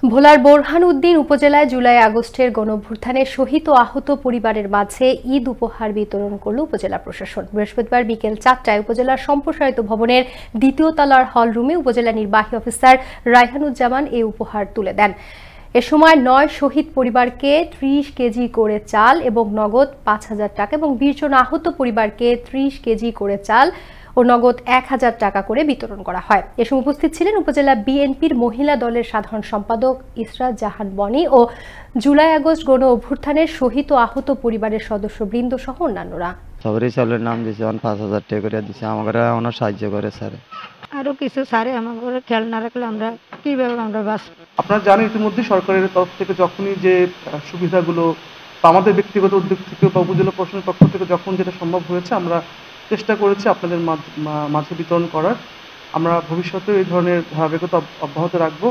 ভোলার বোরহানউদ্দিন উপজেলায় জুলাই আগস্টের গণঅভ্যুত্থানে শহীদ ও আহত পরিবারের মাঝে ঈদ উপহার বিতরণ করল উপজেলা প্রশাসন। বৃহস্পতিবার বিকেল 4টায় উপজেলার সম্প্রসারিত ভবনের দ্বিতীয় তলার হল রুমে উপজেলা নির্বাহী অফিসার রায়হানুজ্জামান এই উপহার তুলে দেন। এ সময় 9 শহীদ পরিবারকে 30 কেজি করে চাল এবং নগদ 5,000 টাকা এবং 20 জন আহত পরিবারকে 30 কেজি করে চাল ও নগদ 1,000 টাকা করে বিতরণ করা হয়। এ সময় উপস্থিত ছিলেন উপজেলা বিএনপির মহিলা দলের সাধারণ সম্পাদক ইসরাত জাহান বনি ও জুলাই আগস্ট গণ অভ্যুত্থানের শহীদ ও আহত পরিবারের সদস্যবৃন্দ সহ অন্যান্যরা। সবারই চালের নাম দিয়েছে, 5,000 টাকা করে দিচ্ছে, আমাকে অনেক সাহায্য করে স্যার। আরো কিছু স্যারে আমাদের খেয়াল না রাখলে আমরা কিভাবে আমরা বাঁচব। আপনারা জানেন ইতিমধ্যে সরকারের তরফ থেকে যখনই যে সুবিধাগুলো আমাদের ব্যক্তিগত উদ্যোগ থেকে বা উপজেলা প্রশাসনের পক্ষ থেকে যখন যেটা সম্ভব হয়েছে আমরা চেষ্টা করেছি আপনাদের মাঝে বিতরণ করার। আমরা ভবিষ্যতে এই ধরনের ধারাবাহিকতা অব্যাহত রাখবো।